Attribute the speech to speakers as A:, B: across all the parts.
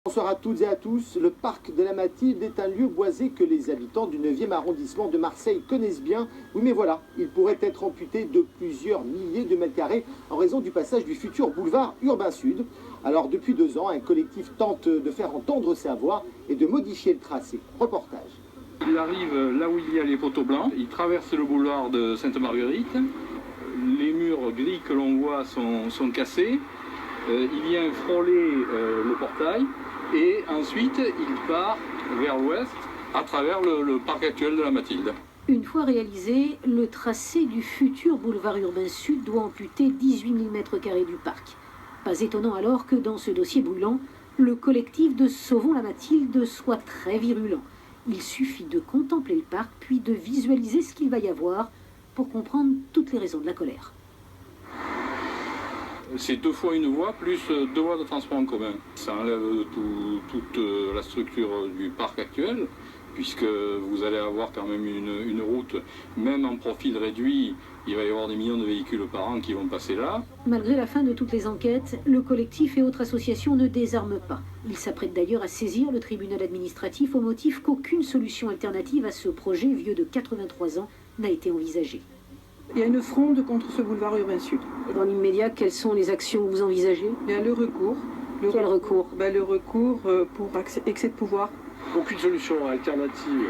A: Bonsoir à toutes et à tous. Le parc de la Mathilde est un lieu boisé que les habitants du 9e arrondissement de Marseille connaissent bien. Oui, mais voilà, il pourrait être amputé de plusieurs milliers de mètres carrés en raison du passage du futur boulevard Urbain Sud. Alors, depuis 2 ans, un collectif tente de faire entendre sa voix et de modifier le tracé. Reportage.
B: Il arrive là où il y a les poteaux blancs, il traverse le boulevard de Sainte-Marguerite, les murs gris que l'on voit sont cassés, il vient frôler le portail et ensuite il part vers l'ouest à travers le parc actuel de la Mathilde.
C: Une fois réalisé, le tracé du futur boulevard Urbain Sud doit amputer 18 000 m² du parc. Pas étonnant alors que dans ce dossier brûlant, le collectif de Sauvons la Mathilde soit très virulent. Il suffit de contempler le parc, puis de visualiser ce qu'il va y avoir pour comprendre toutes les raisons de la colère.
B: C'est 2 fois une voie plus 2 voies de transport en commun. Ça enlève toute la structure du parc actuel, puisque vous allez avoir quand même une route, même en profil réduit, il va y avoir des millions de véhicules par an qui vont passer là.
C: Malgré la fin de toutes les enquêtes, le collectif et autres associations ne désarment pas. Ils s'apprêtent d'ailleurs à saisir le tribunal administratif au motif qu'aucune solution alternative à ce projet vieux de 83 ans n'a été envisagée.
D: Il y a une fronde contre ce boulevard Urbain Sud.
C: Dans l'immédiat, quelles sont les actions que vous envisagez?
D: Il y a le recours.
C: Quel recours?
D: Le recours pour excès de pouvoir.
E: Aucune solution alternative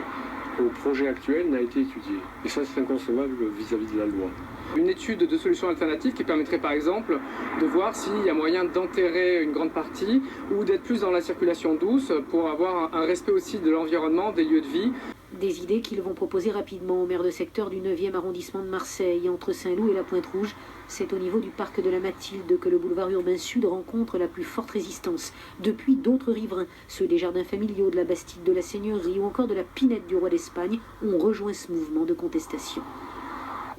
E: au projet actuel n'a été étudiée. Et ça, c'est inconcevable vis-à-vis de la loi.
F: Une étude de solutions alternatives qui permettrait par exemple de voir s'il y a moyen d'enterrer une grande partie ou d'être plus dans la circulation douce pour avoir un respect aussi de l'environnement, des lieux de vie.
C: Des idées qu'ils vont proposer rapidement au maire de secteur du 9e arrondissement de Marseille, entre Saint-Loup et la Pointe-Rouge. C'est au niveau du parc de la Mathilde que le boulevard Urbain Sud rencontre la plus forte résistance. Depuis, d'autres riverains, ceux des jardins familiaux, de la Bastide de la Seigneurie ou encore de la Pinette du Roi d'Espagne, ont rejoint ce mouvement de contestation.